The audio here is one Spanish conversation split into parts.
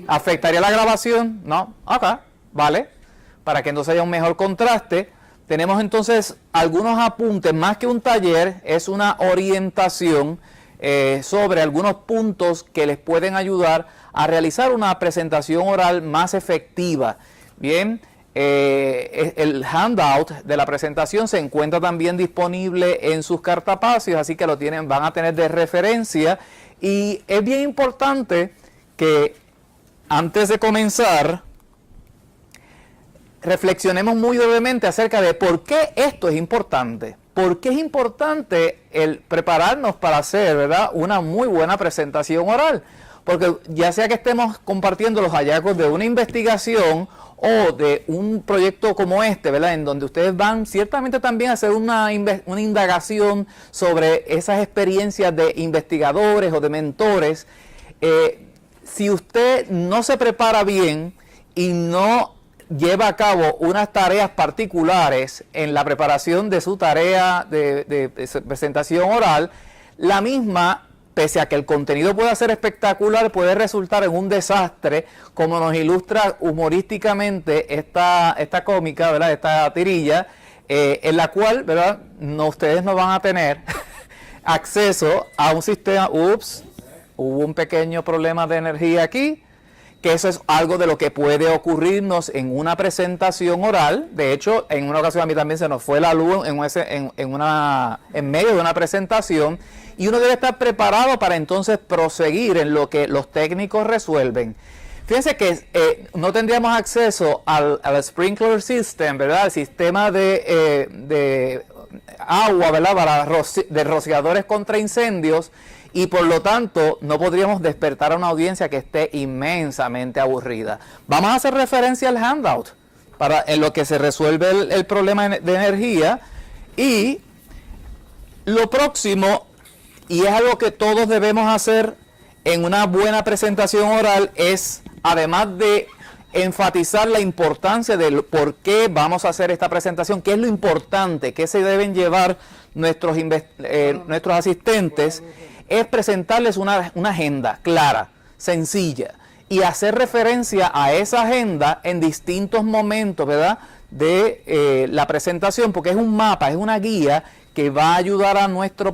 ¿Afectaría la grabación? No. Acá, vale. Para que entonces haya un mejor contraste. Tenemos entonces algunos apuntes, más que un taller, es una orientación sobre algunos puntos que les pueden ayudar a realizar una presentación oral más efectiva. Bien, el handout de la presentación se encuentra también disponible en sus cartapacios, así que lo tienen, van a tener de referencia. Y es bien importante que antes de comenzar reflexionemos muy brevemente acerca de por qué esto es importante. ¿Por qué es importante el prepararnos para hacer, ¿verdad?, una muy buena presentación oral? Porque ya sea que estemos compartiendo los hallazgos de una investigación o de un proyecto como este, ¿verdad?, en donde ustedes van ciertamente también a hacer una indagación sobre esas experiencias de investigadores o de mentores, si usted no se prepara bien y no lleva a cabo unas tareas particulares en la preparación de su tarea de presentación oral, la misma, pese a que el contenido pueda ser espectacular, puede resultar en un desastre, como nos ilustra humorísticamente esta cómica, ¿verdad?, esta tirilla, en la cual, ¿verdad?, ustedes no van a tener acceso a un sistema. Ups, hubo un pequeño problema de energía aquí, que eso es algo de lo que puede ocurrirnos en una presentación oral. De hecho, en una ocasión a mí también se nos fue la luz en medio de una presentación, y uno debe estar preparado para entonces proseguir en lo que los técnicos resuelven. Fíjense que no tendríamos acceso al sprinkler system, ¿verdad?, el sistema de agua, ¿verdad?, de rociadores contra incendios, y por lo tanto no podríamos despertar a una audiencia que esté inmensamente aburrida. Vamos a hacer referencia al handout en lo que se resuelve el problema de energía. Y lo próximo, y es algo que todos debemos hacer en una buena presentación oral, es, además de enfatizar la importancia del por qué vamos a hacer esta presentación, qué es lo importante, qué se deben llevar nuestros asistentes, es presentarles una agenda clara, sencilla, y hacer referencia a esa agenda en distintos momentos, ¿verdad?, de la presentación, porque es un mapa, es una guía que va a ayudar a nuestro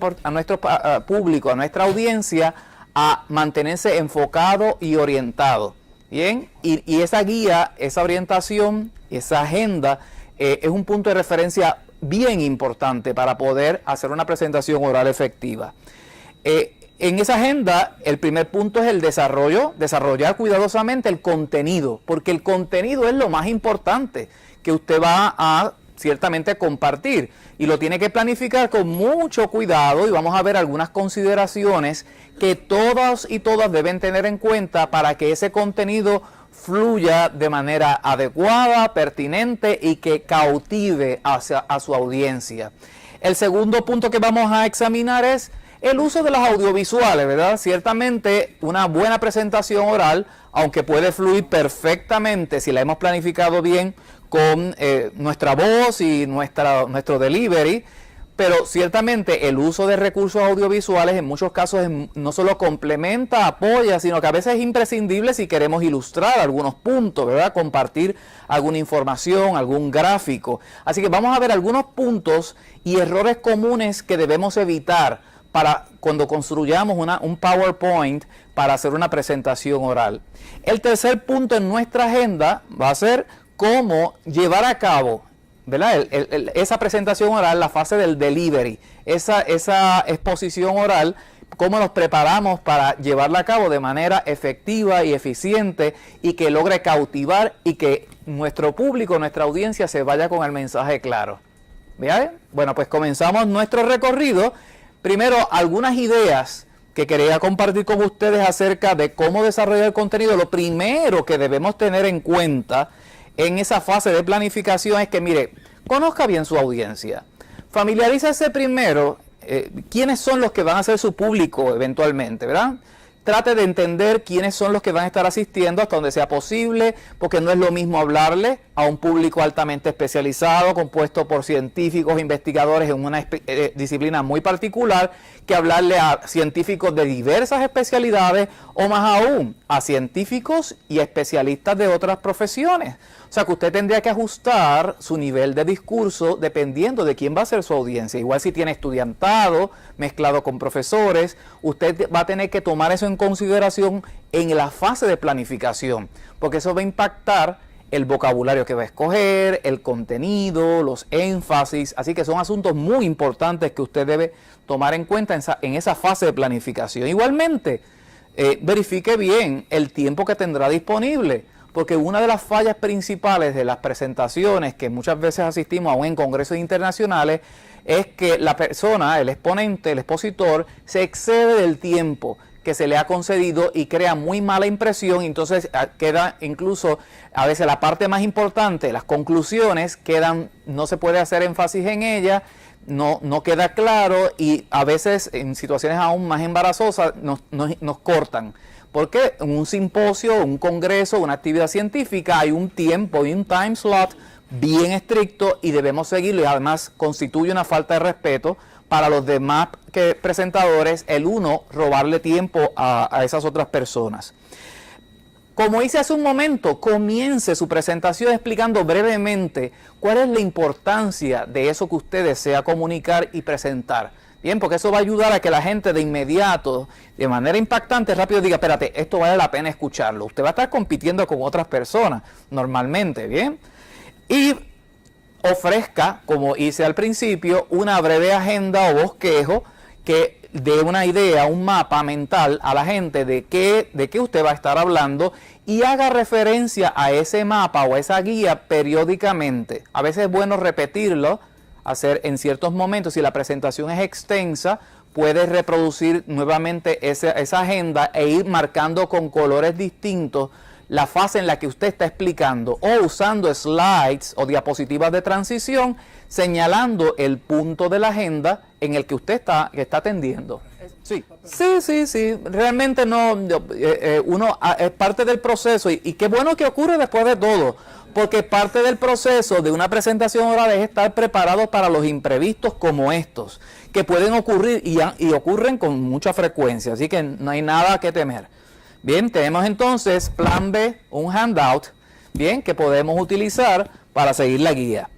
público, a nuestra audiencia, a mantenerse enfocado y orientado. Bien, y esa guía, esa orientación, esa agenda es un punto de referencia bien importante para poder hacer una presentación oral efectiva. En esa agenda, el primer punto es el desarrollar cuidadosamente el contenido, porque el contenido es lo más importante que usted va a ciertamente compartir, y lo tiene que planificar con mucho cuidado, y vamos a ver algunas consideraciones que todos y todas deben tener en cuenta para que ese contenido fluya de manera adecuada, pertinente y que cautive a su audiencia. El segundo punto que vamos a examinar es el uso de las audiovisuales, ¿verdad? Ciertamente una buena presentación oral, aunque puede fluir perfectamente si la hemos planificado bien con nuestra voz y nuestro delivery, pero ciertamente el uso de recursos audiovisuales en muchos casos no solo complementa, apoya, sino que a veces es imprescindible si queremos ilustrar algunos puntos, ¿verdad?, compartir alguna información, algún gráfico. Así que vamos a ver algunos puntos y errores comunes que debemos evitar para cuando construyamos un PowerPoint para hacer una presentación oral. El tercer punto en nuestra agenda va a ser cómo llevar a cabo, ¿verdad?, esa presentación oral, la fase del delivery, esa exposición oral, cómo nos preparamos para llevarla a cabo de manera efectiva y eficiente y que logre cautivar y que nuestro público, nuestra audiencia se vaya con el mensaje claro. ¿Bien? Bueno, pues comenzamos nuestro recorrido. Primero, algunas ideas que quería compartir con ustedes acerca de cómo desarrollar el contenido. Lo primero que debemos tener en cuenta en esa fase de planificación es que, mire, conozca bien su audiencia. Familiarícese primero quiénes son los que van a ser su público eventualmente, ¿verdad? Trate de entender quiénes son los que van a estar asistiendo hasta donde sea posible, porque no es lo mismo hablarle a un público altamente especializado, compuesto por científicos, investigadores en una disciplina muy particular, que hablarle a científicos de diversas especialidades o más aún a científicos y especialistas de otras profesiones. O sea que usted tendría que ajustar su nivel de discurso dependiendo de quién va a ser su audiencia. Igual si tiene estudiantado mezclado con profesores, usted va a tener que tomar eso en consideración en la fase de planificación, porque eso va a impactar el vocabulario que va a escoger, el contenido, los énfasis, así que son asuntos muy importantes que usted debe tomar en cuenta en esa fase de planificación. Igualmente, verifique bien el tiempo que tendrá disponible, porque una de las fallas principales de las presentaciones que muchas veces asistimos aún en congresos internacionales es que la persona, el exponente, el expositor, se excede del tiempo que se le ha concedido y crea muy mala impresión, y entonces queda incluso a veces la parte más importante, las conclusiones quedan, no se puede hacer énfasis en ellas, no queda claro, y a veces en situaciones aún más embarazosas nos cortan. Porque en un simposio, un congreso, una actividad científica hay un tiempo y un time slot bien estricto y debemos seguirlo, y además constituye una falta de respeto para los demás presentadores el uno robarle tiempo a esas otras personas. Como hice hace un momento, comience su presentación explicando brevemente cuál es la importancia de eso que usted desea comunicar y presentar. Bien, porque eso va a ayudar a que la gente de inmediato, de manera impactante, rápido diga, espérate, esto vale la pena escucharlo. Usted va a estar compitiendo con otras personas normalmente, ¿bien? Y ofrezca, como hice al principio, una breve agenda o bosquejo que dé una idea, un mapa mental a la gente de qué usted va a estar hablando, y haga referencia a ese mapa o a esa guía periódicamente. A veces es bueno repetirlo, hacer en ciertos momentos, si la presentación es extensa, puede reproducir nuevamente esa agenda e ir marcando con colores distintos la fase en la que usted está explicando, o usando slides o diapositivas de transición señalando el punto de la agenda en el que usted está atendiendo. Sí, realmente uno es parte del proceso, y qué bueno que ocurre después de todo, porque parte del proceso de una presentación oral es estar preparados para los imprevistos como estos, que pueden ocurrir y ocurren con mucha frecuencia, así que no hay nada que temer. Bien, tenemos entonces plan B, un handout, bien, que podemos utilizar para seguir la guía.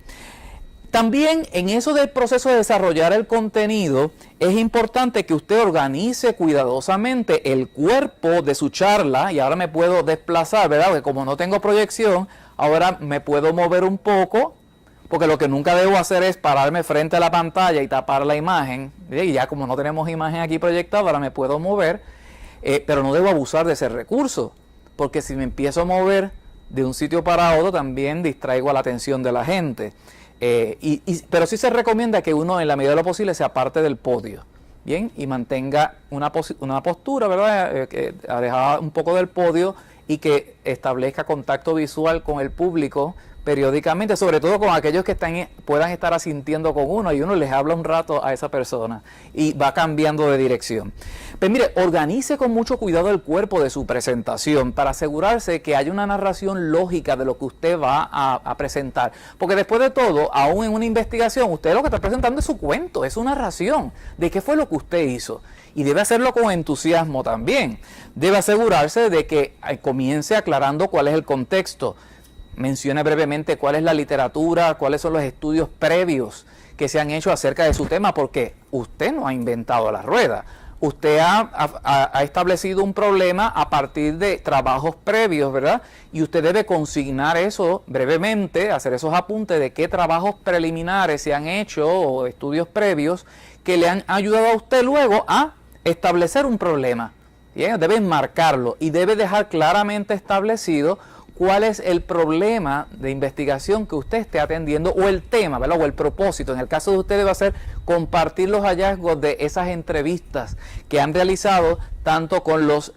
También en eso del proceso de desarrollar el contenido, es importante que usted organice cuidadosamente el cuerpo de su charla, y ahora me puedo desplazar, ¿verdad? Porque como no tengo proyección, ahora me puedo mover un poco, porque lo que nunca debo hacer es pararme frente a la pantalla y tapar la imagen, y ya como no tenemos imagen aquí proyectada, ahora me puedo mover. Pero no debo abusar de ese recurso, porque si me empiezo a mover de un sitio para otro, también distraigo a la atención de la gente. Pero sí se recomienda que uno, en la medida de lo posible, se aparte del podio, bien, y mantenga una postura, ¿verdad?, alejada un poco del podio, y que establezca contacto visual con el público periódicamente, sobre todo con aquellos que puedan estar asintiendo con uno, y uno les habla un rato a esa persona y va cambiando de dirección. Pues mire, organice con mucho cuidado el cuerpo de su presentación para asegurarse que haya una narración lógica de lo que usted va a presentar, porque después de todo, aún en una investigación, usted lo que está presentando es su cuento, es su narración de qué fue lo que usted hizo, y debe hacerlo con entusiasmo también. Debe asegurarse de que comience aclarando cuál es el contexto. Mencione brevemente cuál es la literatura, cuáles son los estudios previos que se han hecho acerca de su tema, porque usted no ha inventado la rueda. Usted ha establecido un problema a partir de trabajos previos, ¿verdad? Y usted debe consignar eso brevemente, hacer esos apuntes de qué trabajos preliminares se han hecho o estudios previos que le han ayudado a usted luego a establecer un problema. Bien, debe enmarcarlo y debe dejar claramente establecido cuál es el problema de investigación que usted esté atendiendo, o el tema, ¿verdad?, o el propósito. En el caso de usted debe ser compartir los hallazgos de esas entrevistas que han realizado tanto con los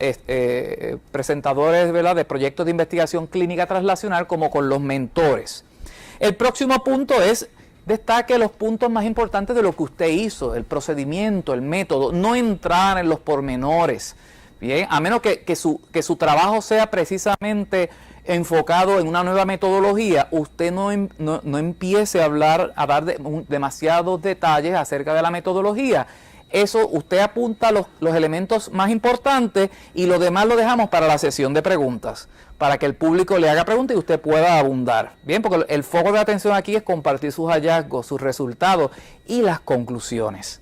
presentadores, ¿verdad?, de proyectos de investigación clínica translacional, como con los mentores. El próximo punto es: destaque los puntos más importantes de lo que usted hizo, el procedimiento, el método, no entrar en los pormenores. Bien, a menos que su trabajo sea precisamente enfocado en una nueva metodología, usted no empiece a hablar, a dar demasiados detalles acerca de la metodología. Eso, usted apunta los elementos más importantes y lo demás lo dejamos para la sesión de preguntas, para que el público le haga preguntas y usted pueda abundar. Bien, porque el foco de atención aquí es compartir sus hallazgos, sus resultados y las conclusiones.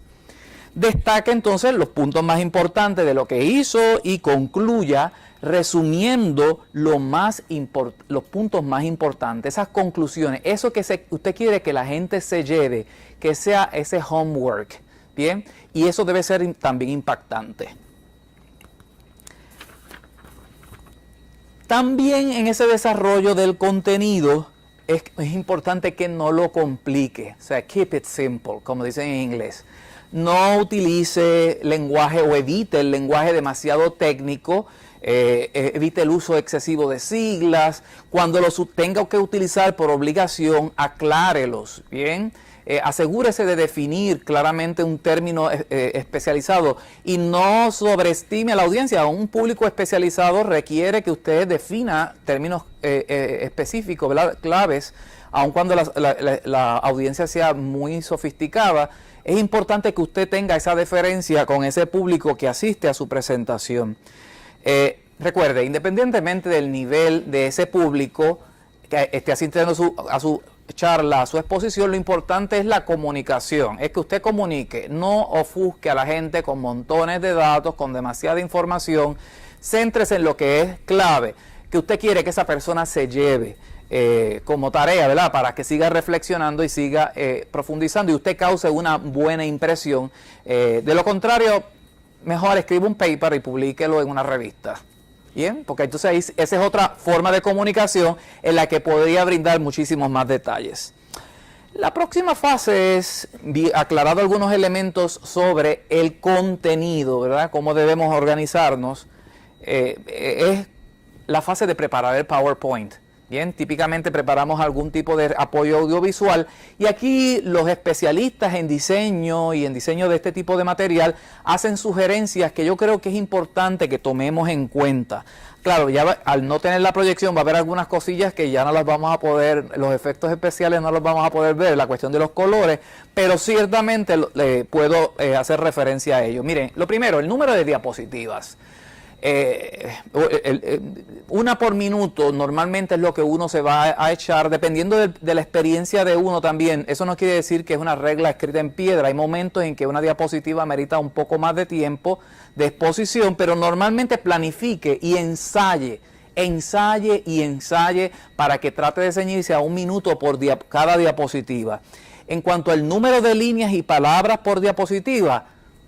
Destaca entonces los puntos más importantes de lo que hizo y concluya resumiendo los puntos más importantes, esas conclusiones, eso que usted quiere que la gente se lleve, que sea ese homework. Bien, y eso debe ser también impactante. También en ese desarrollo del contenido es importante que no lo complique, o sea, keep it simple, como dicen en inglés. No utilice lenguaje o evite el lenguaje demasiado técnico, evite el uso excesivo de siglas. Cuando los tenga que utilizar por obligación, aclárelos, ¿bien? Asegúrese de definir claramente un término especializado y no sobreestime a la audiencia. Un público especializado requiere que usted defina términos específicos, ¿verdad? Claves, aun cuando la audiencia sea muy sofisticada. Es importante que usted tenga esa deferencia con ese público que asiste a su presentación. Recuerde, independientemente del nivel de ese público que esté asistiendo a su charla, a su exposición, lo importante es la comunicación, es que usted comunique, no ofusque a la gente con montones de datos, con demasiada información. Céntrese en lo que es clave, que usted quiere que esa persona se lleve como tarea, ¿verdad? Para que siga reflexionando y siga profundizando y usted cause una buena impresión. De lo contrario, mejor escriba un paper y publíquelo en una revista. Bien, porque entonces esa es otra forma de comunicación en la que podría brindar muchísimos más detalles. La próxima fase es aclarado algunos elementos sobre el contenido, ¿verdad? Cómo debemos organizarnos. Es la fase de preparar el PowerPoint. Bien, típicamente preparamos algún tipo de apoyo audiovisual y aquí los especialistas en diseño y en diseño de este tipo de material hacen sugerencias que yo creo que es importante que tomemos en cuenta. Claro, ya al no tener la proyección va a haber algunas cosillas que ya no las vamos a poder, los efectos especiales no los vamos a poder ver, la cuestión de los colores, pero ciertamente puedo hacer referencia a ello. Miren, lo primero, el número de diapositivas. Una por minuto normalmente es lo que uno se va a echar, dependiendo de la experiencia de uno también. Eso no quiere decir que es una regla escrita en piedra. Hay momentos en que una diapositiva merita un poco más de tiempo de exposición, pero normalmente planifique y ensaye para que trate de ceñirse a un minuto por cada diapositiva. En cuanto al número de líneas y palabras por diapositiva,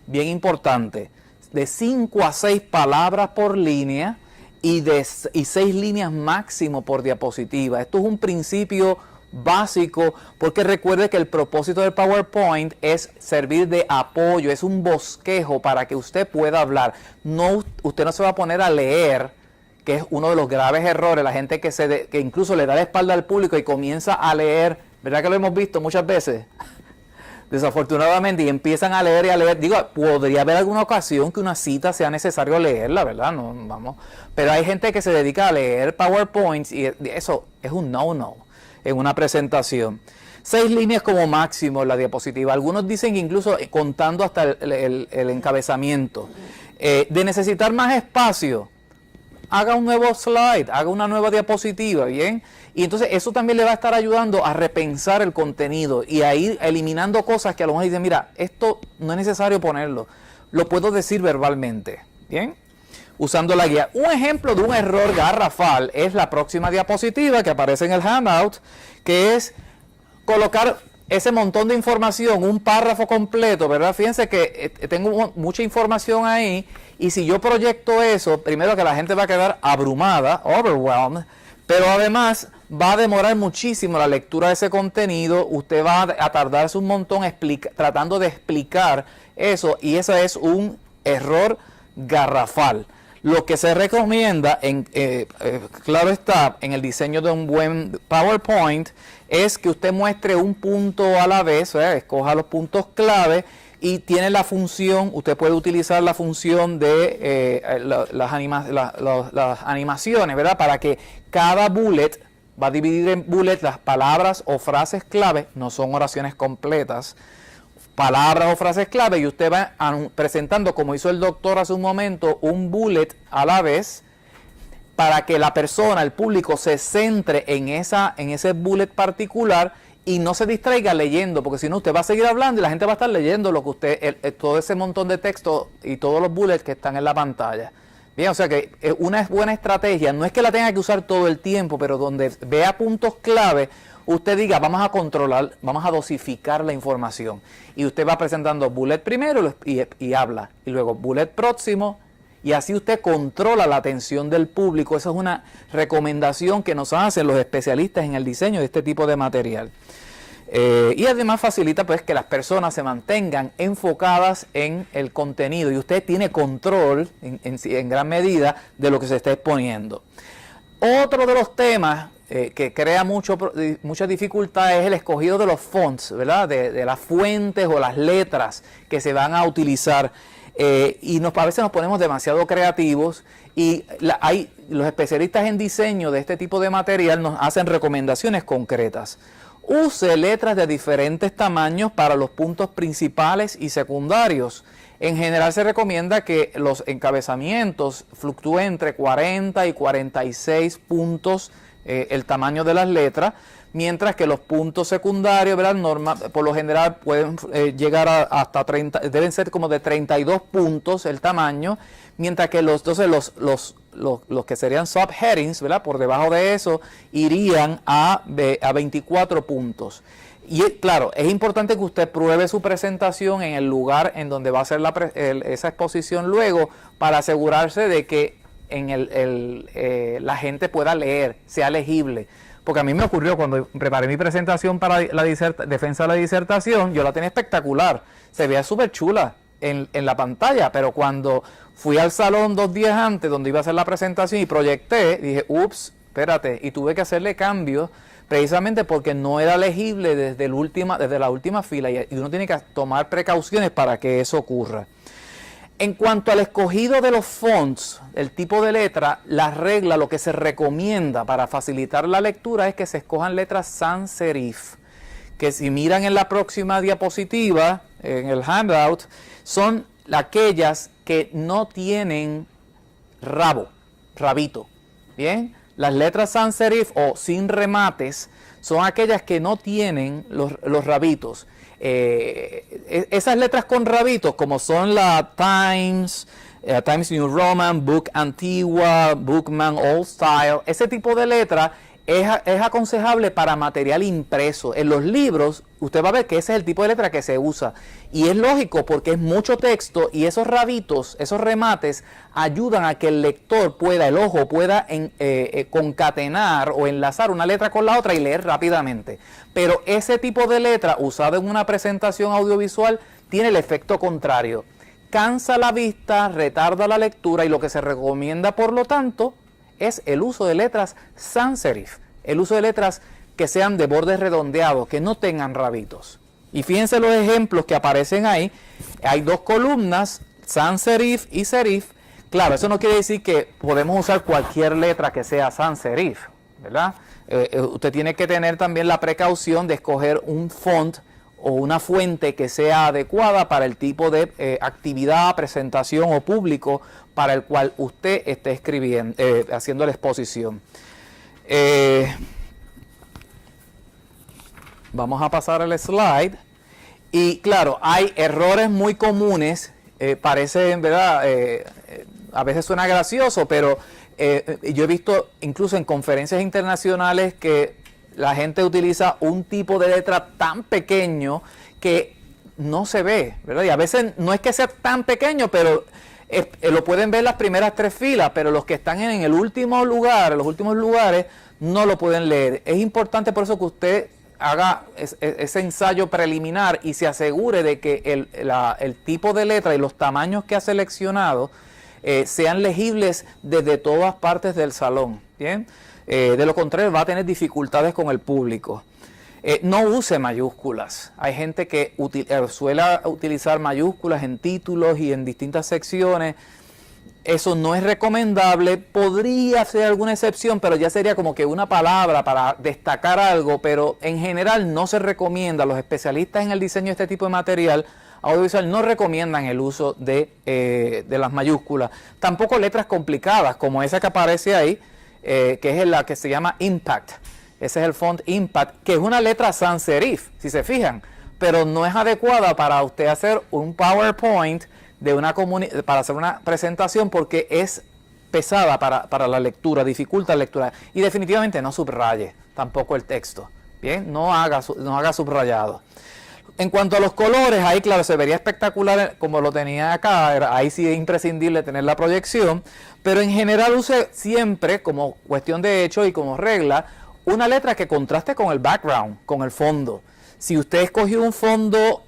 bien importante, de 5 a 6 palabras por línea y 6 líneas máximo por diapositiva. Esto es un principio básico porque recuerde que el propósito del PowerPoint es servir de apoyo, es un bosquejo para que usted pueda hablar. Usted no se va a poner a leer, que es uno de los graves errores, la gente que incluso le da la espalda al público y comienza a leer, ¿verdad que lo hemos visto muchas veces? Desafortunadamente, y empiezan a leer y a leer. Digo, podría haber alguna ocasión que una cita sea necesario leerla, ¿verdad? No, vamos. Pero hay gente que se dedica a leer PowerPoints y eso es un no-no en una presentación. 6 líneas como máximo en la diapositiva. Algunos dicen que incluso contando hasta el encabezamiento. De necesitar más espacio, haga un nuevo slide, haga una nueva diapositiva, ¿bien? Y entonces eso también le va a estar ayudando a repensar el contenido y a ir eliminando cosas que a lo mejor dicen, mira, esto no es necesario ponerlo, lo puedo decir verbalmente, ¿bien? Usando la guía. Un ejemplo de un error garrafal es la próxima diapositiva que aparece en el handout, que es colocar ese montón de información, un párrafo completo, ¿verdad? Fíjense que tengo mucha información ahí y si yo proyecto eso, primero que la gente va a quedar abrumada, overwhelmed, pero además va a demorar muchísimo la lectura de ese contenido, usted va a tardarse un montón tratando de explicar eso y ese es un error garrafal. Lo que se recomienda, claro está, en el diseño de un buen PowerPoint, es que usted muestre un punto a la vez, escoja los puntos clave, y tiene la función, usted puede utilizar la función de las animaciones, ¿verdad? Para que cada bullet va a dividir en bullet las palabras o frases clave, no son oraciones completas, palabras o frases clave, y usted va presentando, como hizo el doctor hace un momento, un bullet a la vez, para que la persona, el público, se centre en ese bullet particular y no se distraiga leyendo, porque si no usted va a seguir hablando y la gente va a estar leyendo lo que usted, todo ese montón de texto y todos los bullets que están en la pantalla. Bien, o sea que una buena estrategia, no es que la tenga que usar todo el tiempo, pero donde vea puntos clave, usted diga, vamos a controlar, vamos a dosificar la información. Y usted va presentando bullet primero y habla, y luego bullet próximo, y así usted controla la atención del público. Esa es una recomendación que nos hacen los especialistas en el diseño de este tipo de material. Y además facilita pues que las personas se mantengan enfocadas en el contenido y usted tiene control en gran medida de lo que se está exponiendo. Otro de los temas que crea mucha dificultad es el escogido de los fonts, ¿verdad? De las fuentes o las letras que se van a utilizar. Y a veces nos ponemos demasiado creativos y los especialistas en diseño de este tipo de material nos hacen recomendaciones concretas. Use letras de diferentes tamaños para los puntos principales y secundarios. En general se recomienda que los encabezamientos fluctúen entre 40 y 46 puntos el tamaño de las letras, mientras que los puntos secundarios, ¿verdad? Por lo general pueden llegar hasta 30, deben ser como de 32 puntos el tamaño, mientras que los que serían subheadings, ¿verdad? Por debajo de eso irían a 24 puntos. Y claro, es importante que usted pruebe su presentación en el lugar en donde va a hacer esa exposición luego, para asegurarse de que la gente pueda leer, sea legible. Porque a mí me ocurrió cuando preparé mi presentación para la defensa de la disertación, yo la tenía espectacular, se veía súper chula en la pantalla, pero cuando fui al salón 2 días antes donde iba a hacer la presentación y proyecté, dije, ups, espérate, y tuve que hacerle cambios precisamente porque no era legible desde la última fila, y uno tiene que tomar precauciones para que eso ocurra. En cuanto al escogido de los fonts, el tipo de letra, la regla, lo que se recomienda para facilitar la lectura es que se escojan letras sans serif, que si miran en la próxima diapositiva, en el handout, son aquellas que no tienen rabito. Bien, las letras sans serif o sin remates son aquellas que no tienen los rabitos. Esas letras con rabitos, como son la Times, Times New Roman, Book Antigua, Bookman Old Style, ese tipo de letra es aconsejable para material impreso. En los libros usted va a ver que ese es el tipo de letra que se usa, y es lógico porque es mucho texto y esos rabitos, esos remates ayudan a que el lector el ojo pueda concatenar o enlazar una letra con la otra y leer rápidamente. Pero ese tipo de letra usada en una presentación audiovisual tiene el efecto contrario, cansa la vista, retarda la lectura, y lo que se recomienda por lo tanto es el uso de letras sans serif, el uso de letras que sean de bordes redondeados, que no tengan rabitos. Y fíjense los ejemplos que aparecen ahí. Hay 2 columnas, sans serif y serif. Claro, eso no quiere decir que podemos usar cualquier letra que sea sans serif, ¿verdad? Usted tiene que tener también la precaución de escoger un font o una fuente que sea adecuada para el tipo de actividad, presentación o público para el cual usted esté escribiendo, haciendo la exposición. Vamos a pasar al slide. Y claro, hay errores muy comunes, parecen, ¿verdad? A veces suena gracioso, pero yo he visto incluso en conferencias internacionales que la gente utiliza un tipo de letra tan pequeño que no se ve, ¿verdad? Y a veces no es que sea tan pequeño, pero lo pueden ver las primeras 3 filas, pero los que están en el último lugar, los últimos lugares, no lo pueden leer. Es importante por eso que usted haga ese ensayo preliminar y se asegure de que el tipo de letra y los tamaños que ha seleccionado sean legibles desde todas partes del salón, ¿bien? De lo contrario va a tener dificultades con el público. No use mayúsculas. Hay gente que suele utilizar mayúsculas en títulos y en distintas secciones. Eso no es recomendable. Podría ser alguna excepción, pero ya sería como que una palabra para destacar algo, pero en general no se recomienda. Los especialistas en el diseño de este tipo de material audiovisual no recomiendan el uso de las mayúsculas. Tampoco letras complicadas, como esa que aparece ahí, que es la que se llama Impact. Ese es el font Impact, que es una letra sans serif, si se fijan, pero no es adecuada para usted hacer un PowerPoint para hacer una presentación, porque es pesada para la lectura, dificulta la lectura. Y definitivamente no subraye tampoco el texto. Bien, no haga subrayado. En cuanto a los colores, ahí claro, se vería espectacular como lo tenía acá. Ahí sí es imprescindible tener la proyección, pero en general use siempre, como cuestión de hecho y como regla, una letra que contraste con el background, con el fondo. Si usted escogió un fondo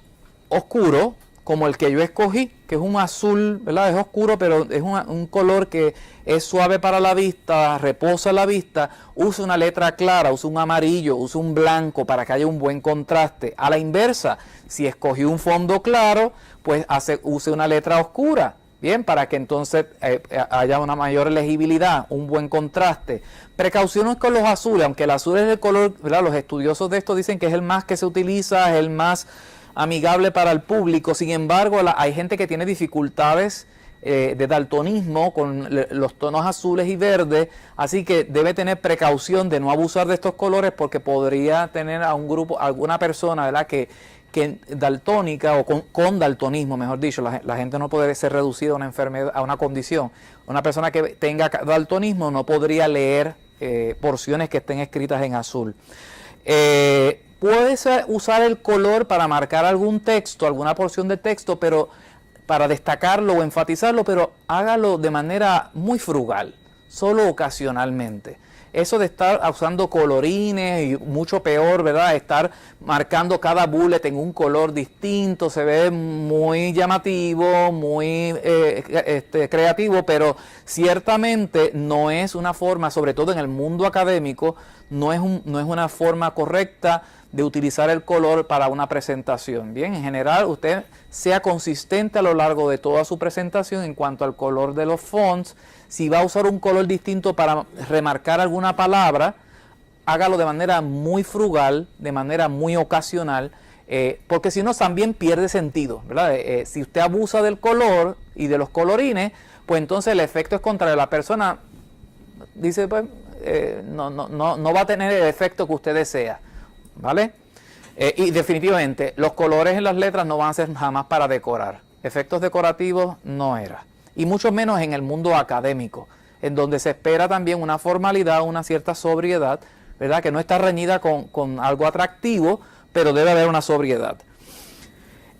oscuro, como el que yo escogí, que es un azul, ¿verdad? Es oscuro, pero es un color que es suave para la vista, reposa la vista, use una letra clara, use un amarillo, use un blanco para que haya un buen contraste. A la inversa, si escogió un fondo claro, pues use una letra oscura. Bien, para que entonces haya una mayor legibilidad, un buen contraste. Precauciones con los azules, aunque el azul es el color, ¿verdad? Los estudiosos de esto dicen que es el más que se utiliza, es el más amigable para el público. Sin embargo, hay gente que tiene dificultades de daltonismo con los tonos azules y verdes, así que debe tener precaución de no abusar de estos colores, porque podría tener a un grupo, alguna persona, ¿verdad?, que daltónica o con daltonismo, mejor dicho, la gente no puede ser reducida a una enfermedad, a una condición. Una persona que tenga daltonismo no podría leer porciones que estén escritas en azul. Puedes usar el color para marcar algún texto, alguna porción de texto, pero para destacarlo o enfatizarlo, pero hágalo de manera muy frugal, solo ocasionalmente. Eso de estar usando colorines, y mucho peor, ¿verdad? Estar marcando cada bullet en un color distinto, se ve muy llamativo, muy creativo, pero ciertamente no es una forma, sobre todo en el mundo académico, no es una forma correcta de utilizar el color para una presentación. Bien, en general usted sea consistente a lo largo de toda su presentación en cuanto al color de los fonts. Si va a usar un color distinto para remarcar alguna palabra, hágalo de manera muy frugal, de manera muy ocasional, porque si no también pierde sentido, ¿verdad? Si usted abusa del color y de los colorines, pues entonces el efecto es contrario. La persona dice, pues, no va a tener el efecto que usted desea, ¿vale? Y definitivamente los colores en las letras no van a ser jamás para decorar. Efectos decorativos no era. Y mucho menos en el mundo académico, en donde se espera también una formalidad, una cierta sobriedad, ¿verdad? Que no está reñida con algo atractivo, pero debe haber una sobriedad.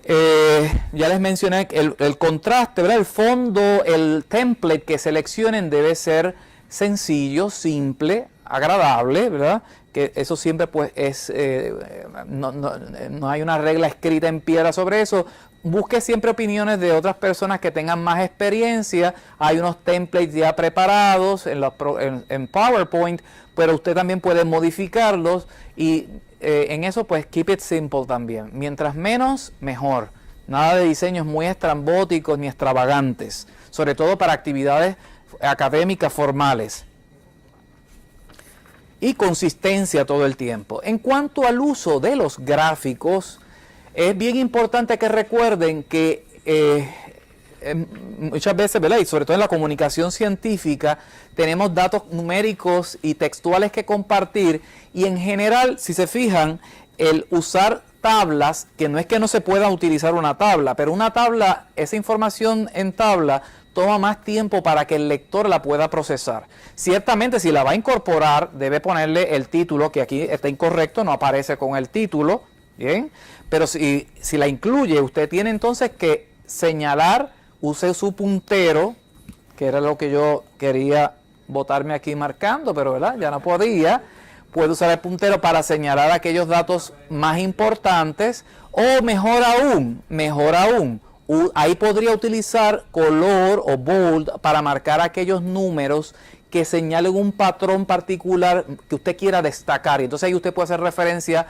Ya les mencioné el contraste, ¿verdad? El fondo, el template que seleccionen debe ser sencillo, simple, agradable, ¿verdad? Que eso siempre pues es, no hay una regla escrita en piedra sobre eso. Busque siempre opiniones de otras personas que tengan más experiencia. Hay unos templates ya preparados en PowerPoint, pero usted también puede modificarlos y en eso pues keep it simple también. Mientras menos, mejor. Nada de diseños muy estrambóticos ni extravagantes, sobre todo para actividades académicas formales. Y consistencia todo el tiempo. En cuanto al uso de los gráficos, es bien importante que recuerden que muchas veces, ¿verdad? Y sobre todo en la comunicación científica, tenemos datos numéricos y textuales que compartir, y en general, si se fijan, el usar tablas, que no es que no se pueda utilizar una tabla, pero una tabla, esa información en tabla, toma más tiempo para que el lector la pueda procesar. Ciertamente, si la va a incorporar, debe ponerle el título, que aquí está incorrecto, no aparece con el título, ¿bien? Pero si la incluye, usted tiene entonces que señalar, use su puntero, que era lo que yo quería botarme aquí marcando, pero ¿verdad? Ya no podía. Puede usar el puntero para señalar aquellos datos más importantes, o mejor aún, ahí podría utilizar color o bold para marcar aquellos números que señalen un patrón particular que usted quiera destacar. Y entonces ahí usted puede hacer referencia,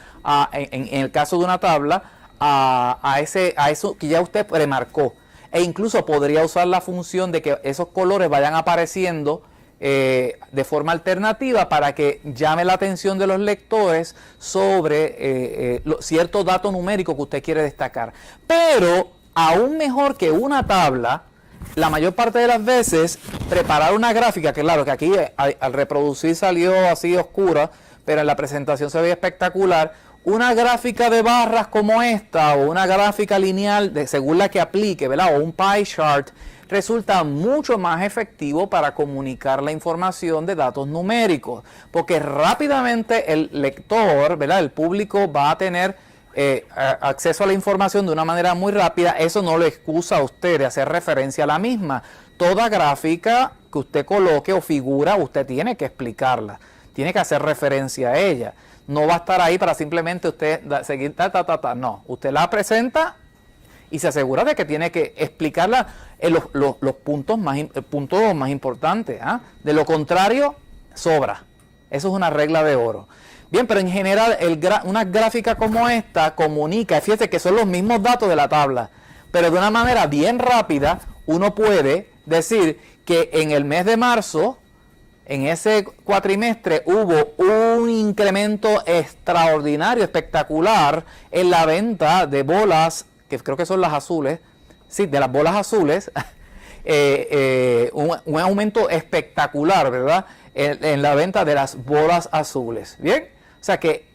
en el caso de una tabla, a eso que ya usted remarcó. E incluso podría usar la función de que esos colores vayan apareciendo de forma alternativa para que llame la atención de los lectores sobre cierto dato numérico que usted quiere destacar. Pero aún mejor que una tabla, la mayor parte de las veces preparar una gráfica, que claro que aquí al reproducir salió así oscura, pero en la presentación se ve espectacular. Una gráfica de barras como esta o una gráfica lineal según la que aplique, ¿verdad? O un pie chart resulta mucho más efectivo para comunicar la información de datos numéricos, porque rápidamente el lector, ¿verdad? El público va a tener acceso a la información de una manera muy rápida. Eso no le excusa a usted de hacer referencia a la misma. Toda gráfica que usted coloque o figura, usted tiene que explicarla, tiene que hacer referencia a ella. No va a estar ahí para simplemente usted seguir no, usted la presenta y se asegura de que tiene que explicarla en los puntos más importantes. De lo contrario, sobra. Eso es una regla de oro. Bien, pero en general una gráfica como esta comunica, fíjate que son los mismos datos de la tabla, pero de una manera bien rápida uno puede decir que en el mes de marzo, en ese cuatrimestre, hubo un incremento extraordinario, espectacular, en la venta de bolas, que creo que son las azules, sí, de las bolas azules, un aumento espectacular, ¿verdad? En la venta de las bolas azules. Bien, o sea que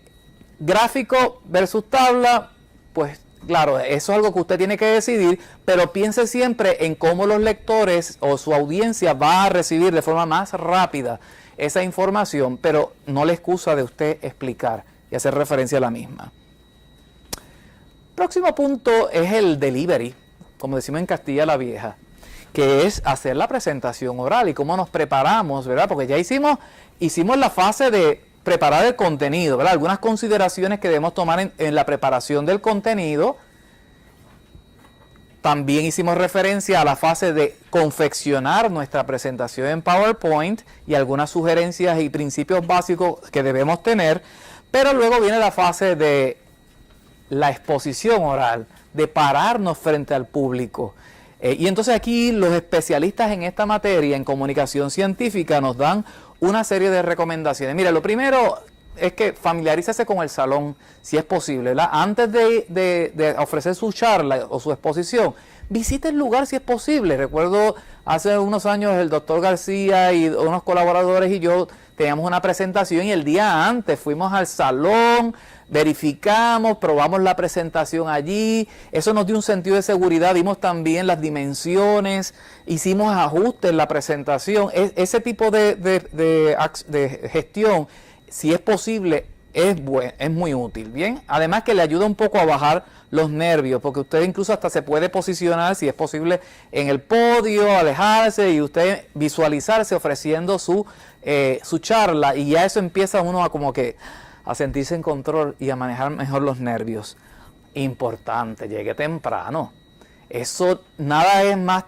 gráfico versus tabla, pues claro, eso es algo que usted tiene que decidir, pero piense siempre en cómo los lectores o su audiencia va a recibir de forma más rápida esa información, pero no le excusa de usted explicar y hacer referencia a la misma. Próximo punto es el delivery, como decimos en Castilla la Vieja, que es hacer la presentación oral y cómo nos preparamos, ¿verdad? Porque ya hicimos la fase de preparar el contenido, ¿verdad? Algunas consideraciones que debemos tomar en la preparación del contenido. También hicimos referencia a la fase de confeccionar nuestra presentación en PowerPoint y algunas sugerencias y principios básicos que debemos tener. Pero luego viene la fase de la exposición oral, de pararnos frente al público. Y entonces aquí los especialistas en esta materia, en comunicación científica, nos dan una serie de recomendaciones. Mira, lo primero es que familiarícese con el salón, si es posible, ¿verdad? Antes de ofrecer su charla o su exposición, visite el lugar si es posible. Recuerdo hace unos años el doctor García y unos colaboradores y yo teníamos una presentación y el día antes fuimos al salón, verificamos, probamos la presentación allí. Eso nos dio un sentido de seguridad, vimos también las dimensiones, hicimos ajustes en la presentación. Ese tipo de gestión, si es posible, es muy útil. Bien, además que le ayuda un poco a bajar los nervios, porque usted incluso hasta se puede posicionar, si es posible, en el podio, alejarse y usted visualizarse ofreciendo su charla, y ya eso empieza uno a sentirse en control y a manejar mejor los nervios. Importante, llegue temprano. Eso nada es más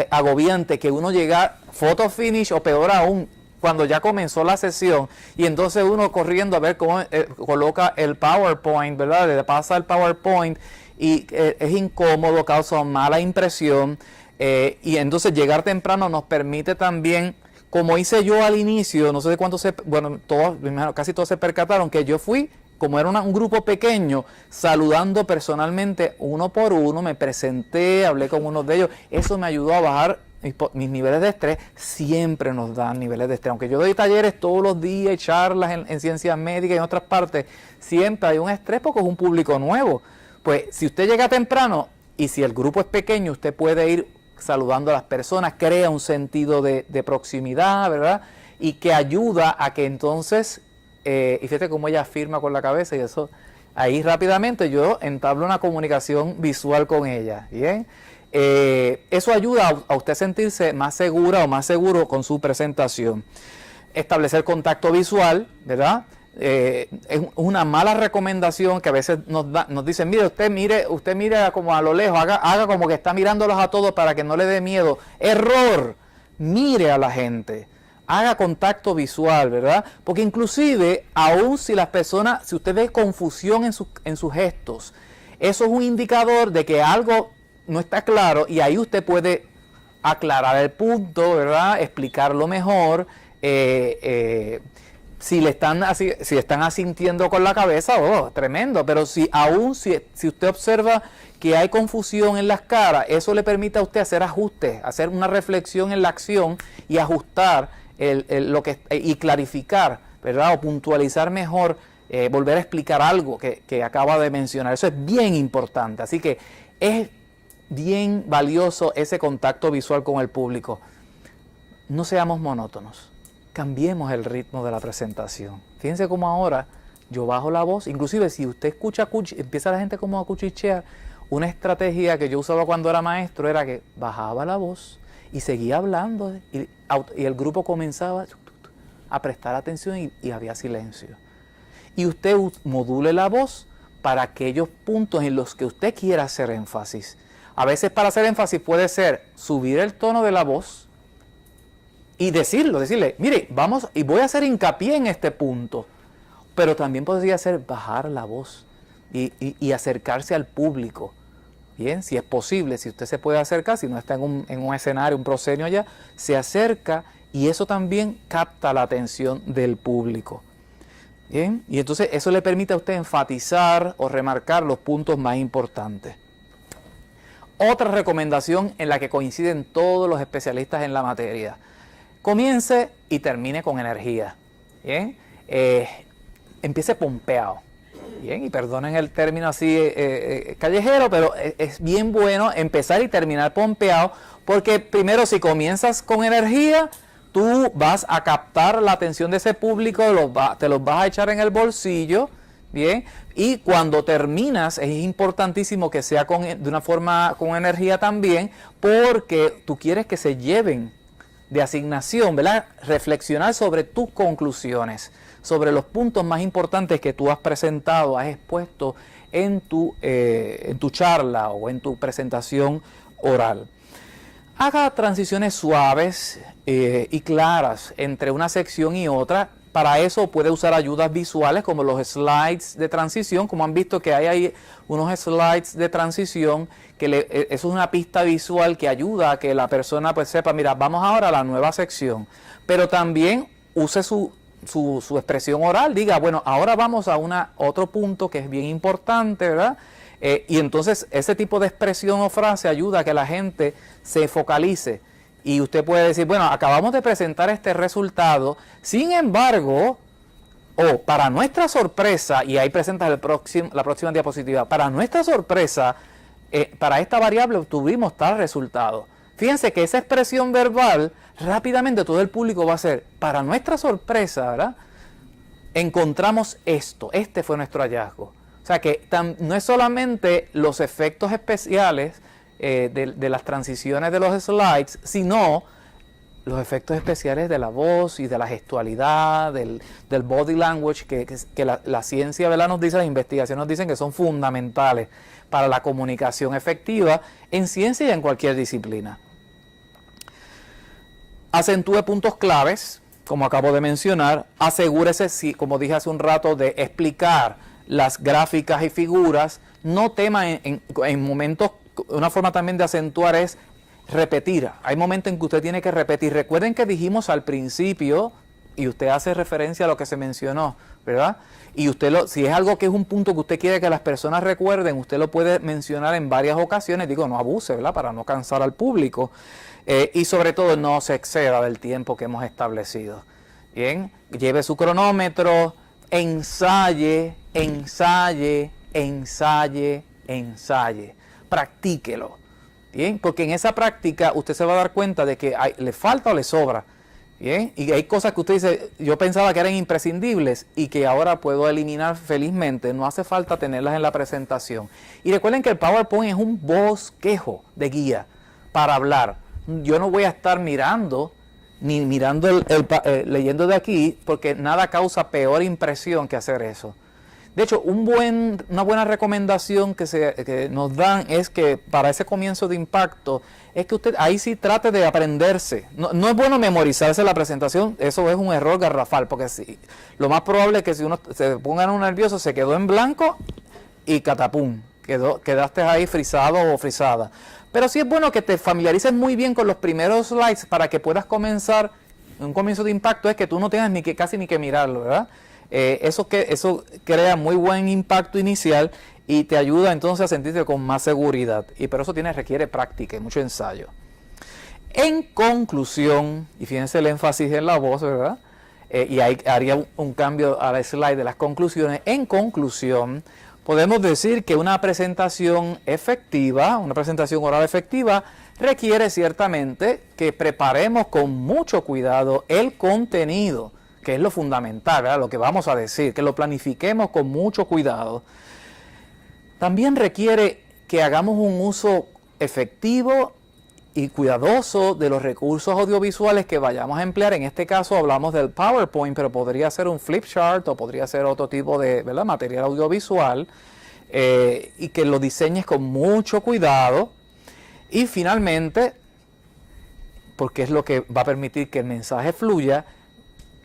agobiante que uno llegar photo finish, o peor aún, cuando ya comenzó la sesión y entonces uno corriendo a ver cómo coloca el PowerPoint, ¿verdad? Le pasa el PowerPoint y es incómodo, causa mala impresión, y entonces llegar temprano nos permite también, como hice yo al inicio, no sé de cuántos, casi todos se percataron que yo fui, como era un grupo pequeño, saludando personalmente uno por uno, me presenté, hablé con uno de ellos. Eso me ayudó a bajar mis niveles de estrés. Siempre nos dan niveles de estrés, aunque yo doy talleres todos los días y charlas en ciencias médicas y en otras partes, siempre hay un estrés porque es un público nuevo. Pues si usted llega temprano y si el grupo es pequeño, usted puede ir saludando a las personas, crea un sentido de proximidad, ¿verdad? Y que ayuda a que entonces, y fíjate cómo ella afirma con la cabeza, y eso, ahí rápidamente yo entablo una comunicación visual con ella, ¿bien? Eso ayuda a usted sentirse más segura o más seguro con su presentación. Establecer contacto visual, ¿verdad? Es una mala recomendación que a veces nos dicen, usted mire como a lo lejos, haga como que está mirándolos a todos para que no le dé miedo. Error. Mire a la gente, haga contacto visual, ¿verdad? Porque inclusive, aun si las personas, si usted ve confusión en sus gestos, eso es un indicador de que algo no está claro y ahí usted puede aclarar el punto, ¿verdad? Explicarlo mejor. Si están asintiendo con la cabeza, oh, tremendo. Pero si usted observa que hay confusión en las caras, eso le permite a usted hacer ajustes, hacer una reflexión en la acción y ajustar y clarificar, ¿verdad? O puntualizar mejor, volver a explicar algo que acaba de mencionar. Eso es bien importante. Así que es bien valioso ese contacto visual con el público. No seamos monótonos. Cambiemos el ritmo de la presentación. Fíjense cómo ahora yo bajo la voz, inclusive si usted empieza la gente como a cuchichear, una estrategia que yo usaba cuando era maestro era que bajaba la voz y seguía hablando y el grupo comenzaba a prestar atención y había silencio. Y usted module la voz para aquellos puntos en los que usted quiera hacer énfasis. A veces para hacer énfasis puede ser subir el tono de la voz y decirle, mire, vamos, y voy a hacer hincapié en este punto, pero también podría ser bajar la voz y acercarse al público. Bien, si es posible, si usted se puede acercar, si no está en un escenario, un proscenio allá, se acerca y eso también capta la atención del público. Bien, y entonces eso le permite a usted enfatizar o remarcar los puntos más importantes. Otra recomendación en la que coinciden todos los especialistas en la materia: comience y termine con energía. Bien, empiece pompeado. Bien, y perdonen el término así callejero, pero es bien bueno empezar y terminar pompeado, porque primero, si comienzas con energía, tú vas a captar la atención de ese público, te los vas a echar en el bolsillo, bien, y cuando terminas es importantísimo que sea de una forma con energía también, porque tú quieres que se lleven de asignación, ¿verdad? Reflexionar sobre tus conclusiones, sobre los puntos más importantes que tú has presentado, has expuesto en tu charla o en tu presentación oral. Haga transiciones suaves y claras entre una sección y otra. Para eso puede usar ayudas visuales como los slides de transición, como han visto que hay ahí unos slides de transición, eso es una pista visual que ayuda a que la persona pues sepa, mira, vamos ahora a la nueva sección. Pero también use su expresión oral, diga, bueno, ahora vamos a otro punto que es bien importante, ¿verdad? Y entonces ese tipo de expresión o frase ayuda a que la gente se focalice. Y usted puede decir, bueno, acabamos de presentar este resultado, sin embargo, para nuestra sorpresa, y ahí presentas la próxima diapositiva, para nuestra sorpresa, para esta variable obtuvimos tal resultado. Fíjense que esa expresión verbal, rápidamente todo el público va a hacer, para nuestra sorpresa, ¿verdad? Encontramos esto, este fue nuestro hallazgo. O sea que no es solamente los efectos especiales de las transiciones de los slides, sino los efectos especiales de la voz y de la gestualidad, del body language, que la ciencia, ¿verdad?, nos dice, las investigaciones nos dicen que son fundamentales para la comunicación efectiva en ciencia y en cualquier disciplina. Acentúe puntos claves, como acabo de mencionar. Asegúrese, como dije hace un rato, de explicar las gráficas y figuras. No tema en momentos. Una forma también de acentuar es repetir. Hay momentos en que usted tiene que repetir. Recuerden que dijimos al principio, y usted hace referencia a lo que se mencionó, ¿verdad? Y usted si es algo que es un punto que usted quiere que las personas recuerden, usted lo puede mencionar en varias ocasiones. Digo, no abuse, ¿verdad?, para no cansar al público. Y sobre todo no se exceda del tiempo que hemos establecido. Bien, lleve su cronómetro, ensaye, practíquelo. Bien, porque en esa práctica usted se va a dar cuenta de que le falta o le sobra. Bien, y hay cosas que usted dice, yo pensaba que eran imprescindibles y que ahora puedo eliminar felizmente. No hace falta tenerlas en la presentación. Y recuerden que el PowerPoint es un bosquejo de guía para hablar. Yo no voy a estar mirando leyendo de aquí, porque nada causa peor impresión que hacer eso. De hecho, una buena recomendación que nos dan es que para ese comienzo de impacto, es que usted ahí sí trate de aprenderse. No es bueno memorizarse la presentación, eso es un error garrafal, porque lo más probable es que si uno se ponga un nervioso, se quedó en blanco y catapum, quedaste ahí frisado o frisada. Pero sí es bueno que te familiarices muy bien con los primeros slides para que puedas comenzar. Un comienzo de impacto es que tú no tengas casi ni que mirarlo, ¿verdad? Eso crea muy buen impacto inicial y te ayuda entonces a sentirte con más seguridad. Pero eso requiere práctica y mucho ensayo. En conclusión, y fíjense el énfasis en la voz, ¿verdad? Y ahí haría un cambio a la slide de las conclusiones. En conclusión, podemos decir que una presentación efectiva, una presentación oral efectiva, requiere ciertamente que preparemos con mucho cuidado el contenido, que es lo fundamental, ¿verdad? Lo que vamos a decir, que lo planifiquemos con mucho cuidado. También requiere que hagamos un uso efectivo y cuidadoso de los recursos audiovisuales que vayamos a emplear. En este caso hablamos del PowerPoint, pero podría ser un flip chart o podría ser otro tipo de, ¿verdad?, material audiovisual, y que lo diseñes con mucho cuidado. Y finalmente, porque es lo que va a permitir que el mensaje fluya,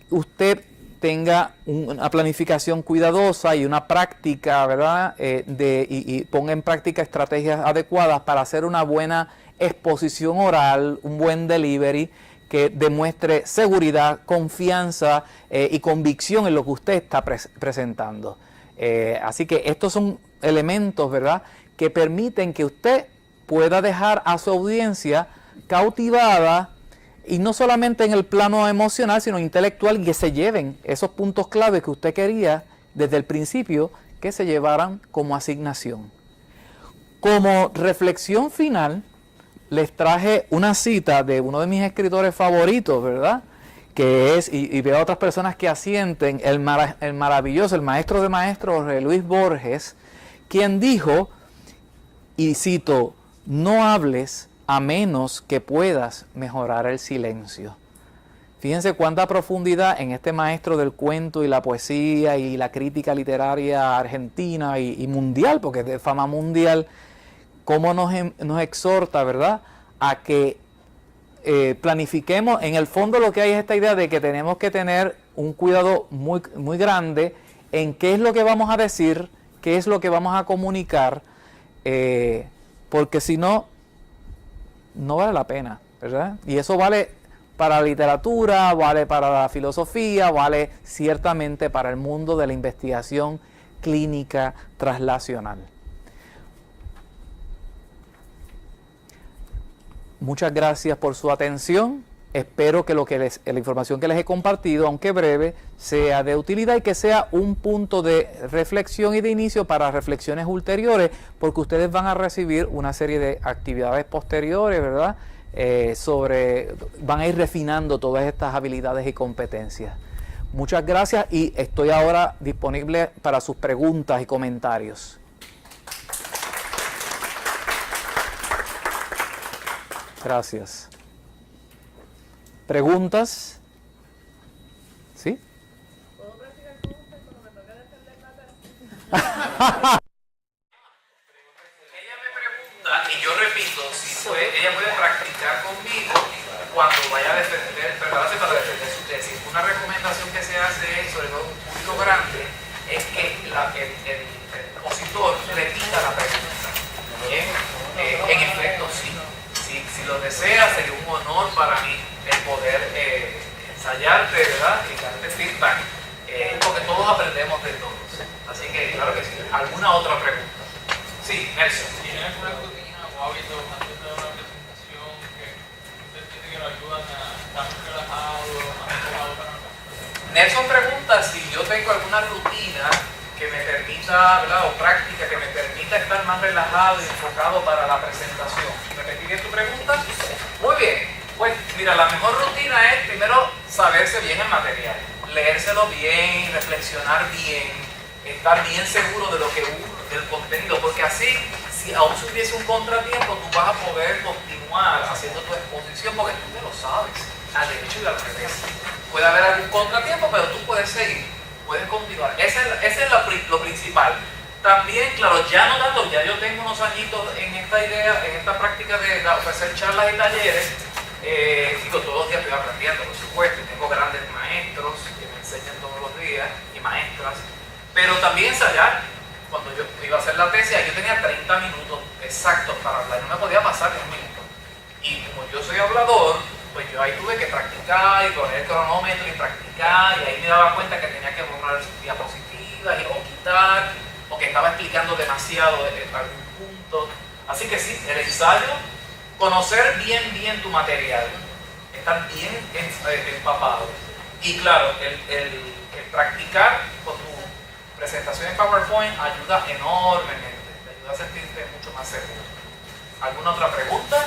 usted tenga una planificación cuidadosa y una práctica, ¿verdad? Y ponga en práctica estrategias adecuadas para hacer una buena exposición oral, un buen delivery que demuestre seguridad, confianza y convicción en lo que usted está presentando. Así que estos son elementos, ¿verdad?, que permiten que usted pueda dejar a su audiencia cautivada, y no solamente en el plano emocional, sino intelectual, y que se lleven esos puntos clave que usted quería desde el principio que se llevaran como asignación. Como reflexión final, les traje una cita de uno de mis escritores favoritos, ¿verdad?, que es, y veo a otras personas que asienten, el maravilloso, el maestro de maestros, Jorge Luis Borges, quien dijo, y cito: "No hables a menos que puedas mejorar el silencio". Fíjense cuánta profundidad en este maestro del cuento y la poesía y la crítica literaria argentina y mundial, porque es de fama mundial, cómo nos exhorta, ¿verdad?, a que planifiquemos. En el fondo lo que hay es esta idea de que tenemos que tener un cuidado muy, muy grande en qué es lo que vamos a decir, qué es lo que vamos a comunicar, porque si no, no vale la pena, ¿verdad? Y eso vale para la literatura, vale para la filosofía, vale ciertamente para el mundo de la investigación clínica translacional. Muchas gracias por su atención. Espero que la información que les he compartido, aunque breve, sea de utilidad y que sea un punto de reflexión y de inicio para reflexiones ulteriores, porque ustedes van a recibir una serie de actividades posteriores, ¿verdad?, van a ir refinando todas estas habilidades y competencias. Muchas gracias y estoy ahora disponible para sus preguntas y comentarios. Gracias. ¿Preguntas? ¿Sí? ¿Puedo practicar con usted cuando me toque defender la tesis? Ella me pregunta, y yo repito, ella puede practicar conmigo cuando vaya a prepararse para defender su tesis. Una recomendación que se hace, sobre todo en un público grande, es que el expositor repita la pregunta. ¿Bien? En efecto, sí. Si lo desea, sería un honor para mí el poder ensayarte, ¿verdad?, y darte feedback, porque todos aprendemos de todos. Así que, claro que sí. ¿Alguna otra pregunta? Sí, Nelson. ¿Tiene alguna rutina o hábito antes de una presentación que usted entiende que lo ayudan a estar más relajado, más enfocado para la presentación? Nelson pregunta si yo tengo alguna rutina que me permita, ¿verdad?, o práctica que me permita estar más relajado y enfocado para la presentación. ¿Repetiré tu pregunta? Muy bien. Pues mira, la mejor rutina es primero saberse bien el material, leérselo bien, reflexionar bien, estar bien seguro de lo que del contenido, porque así, si aún si hubiese un contratiempo, tú vas a poder continuar haciendo tu exposición, porque tú te lo sabes, al derecho y al revés. Puede haber algún contratiempo, pero tú puedes seguir, puedes continuar. Ese es lo principal. También, claro, ya no tanto, ya yo tengo unos añitos en esta idea, en esta práctica de ofrecer charlas y talleres. Digo, todos los días estoy aprendiendo, por supuesto, y tengo grandes maestros que me enseñan todos los días y maestras, pero también ensayar. Cuando yo iba a hacer la tesis, yo tenía 30 minutos exactos para hablar, no me podía pasar 10 minutos. Y como yo soy hablador, pues yo ahí tuve que practicar y poner el cronómetro y practicar, y ahí me daba cuenta que tenía que borrar diapositivas o quitar, o que estaba explicando demasiado en algún punto. Así que sí, el ensayo, conocer bien tu material, estar bien empapado. Y claro, el practicar con tu presentación en PowerPoint ayuda enormemente, te ayuda a sentirte mucho más seguro. ¿Alguna otra pregunta?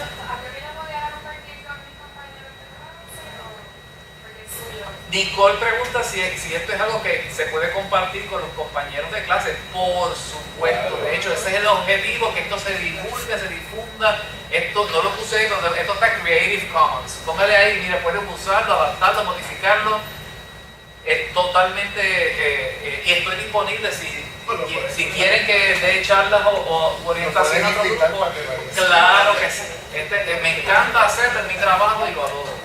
Nicole pregunta si esto es algo que se puede compartir con los compañeros de clase. Por supuesto, de hecho ese es el objetivo, que esto se divulgue, se difunda. Esto no lo puse, esto está Creative Commons. Póngale ahí, mire, pueden usarlo, adaptarlo, modificarlo. Es totalmente, y estoy disponible si quieren que dé charlas o orientación a otro grupo. Claro que sí. Me encanta hacerlo, es mi trabajo y lo adoro.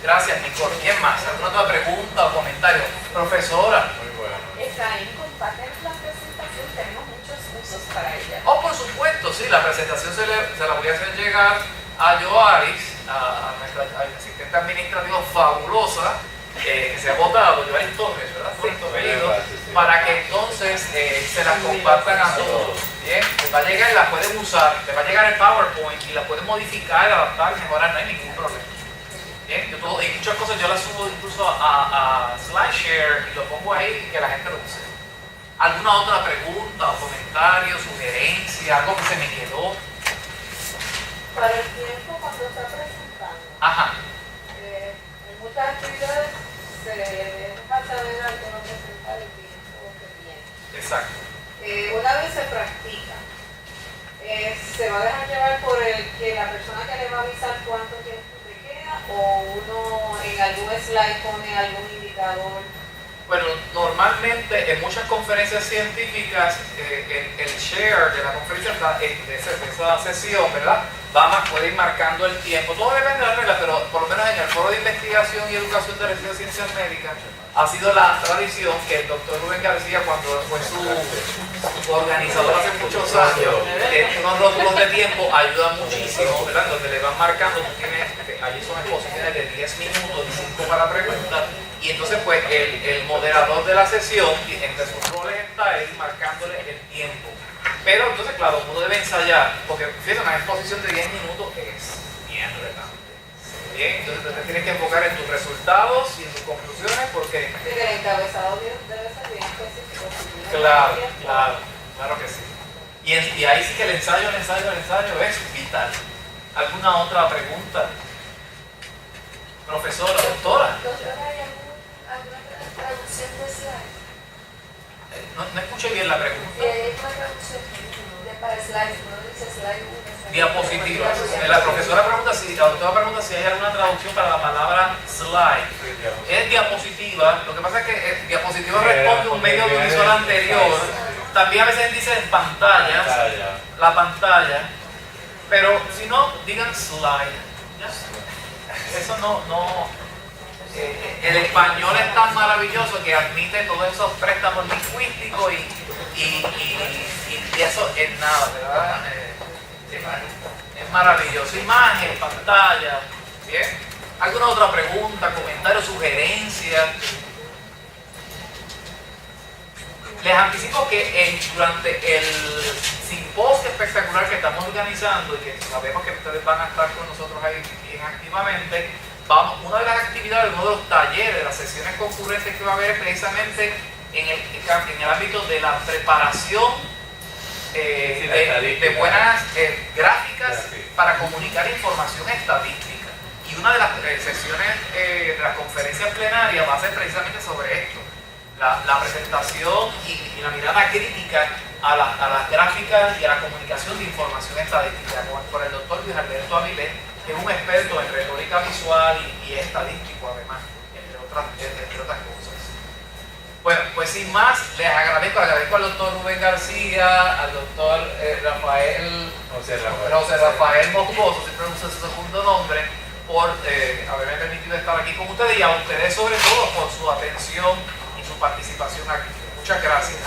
Gracias, Nicole. ¿Quién más? ¿Alguna otra pregunta o comentario? Profesora. Muy bueno. Efraín, comparte la presentación, tenemos muchos usos para ella. Oh, por supuesto, sí, la presentación se la voy a hacer llegar a Joaris, a nuestra asistente administrativa fabulosa, que se ha votado, Joaris Torres, ¿verdad? Por tu apellido, para que entonces se las compartan a todos. Bien, les va a llegar y la pueden usar, les va a llegar el PowerPoint y la pueden modificar, adaptar, mejorar, no hay ningún problema. Bien, y muchas cosas yo las subo incluso a SlideShare y lo pongo ahí y que la gente lo use. ¿Alguna otra pregunta o comentario, sugerencia, algo que se me quedó? Para el tiempo cuando está presentando, Ajá. en muchas actividades se deja saber al que no presenta el tiempo que tiene. Exacto. Una vez se practica, se va a dejar llevar por el que la persona que le va a avisar cuánto tiempo te queda, o uno en algún slide pone algún indicador. Bueno, normalmente en muchas conferencias científicas el share de la conferencia de esa sesión, ¿verdad? Puede ir marcando el tiempo. Todo depende de la regla, pero por lo menos en el Foro de Investigación y Educación de las Ciencias Médicas ha sido la tradición que el doctor Rubén García, cuando fue su organizador hace muchos años, unos rótulos de tiempo ayuda muchísimo, ¿verdad? Donde le van marcando, allí son exposiciones de 10 minutos y 5 para preguntas. Y entonces pues el moderador de la sesión, entre sus roles está él marcándole el tiempo. Pero entonces claro, uno debe ensayar, porque fíjate, una exposición de 10 minutos es bien relevante. Bien, entonces te tienes que enfocar en tus resultados y en tus conclusiones, porque... El encabezado debe ser bien específico. Claro que sí. Y ahí sí que el ensayo es vital. ¿Alguna otra pregunta? Profesora, doctora. Doctora, ¿hay alguna traducción de slide? No escuché bien la pregunta. ¿Hay una traducción para slides? No dice slide 1. Diapositivas. La profesora pregunta la doctora pregunta si hay alguna traducción para la palabra slide. Es diapositiva. Lo que pasa es que diapositiva responde un medio audiovisual anterior. También a veces dicen pantallas. La pantalla. Pero si no, digan slide. Eso no. El español es tan maravilloso que admite todos esos préstamos lingüísticos y eso es nada, ¿verdad? Es maravilloso. Imagen, pantalla. ¿Bien? ¿Alguna otra pregunta, comentario, sugerencia? Les anticipo que durante el simposio espectacular que estamos organizando y que sabemos que ustedes van a estar con nosotros ahí bien activamente, una de las actividades, uno de los talleres, de las sesiones concurrentes que va a haber es precisamente en el ámbito de la preparación de buenas gráficas para comunicar información estadística. Y una de las sesiones de la conferencia plenaria va a ser precisamente sobre esto. La presentación y la mirada crítica a las gráficas y a la comunicación de información estadística por el doctor Luis Alberto Avilés, que es un experto en retórica visual y estadístico además, entre otras cosas. Bueno, pues sin más, les agradezco al doctor Rubén García, al doctor José Rafael Moscoso, siempre uso su segundo nombre, por haberme permitido estar aquí con ustedes y a ustedes sobre todo por su atención y su participación aquí. Muchas gracias.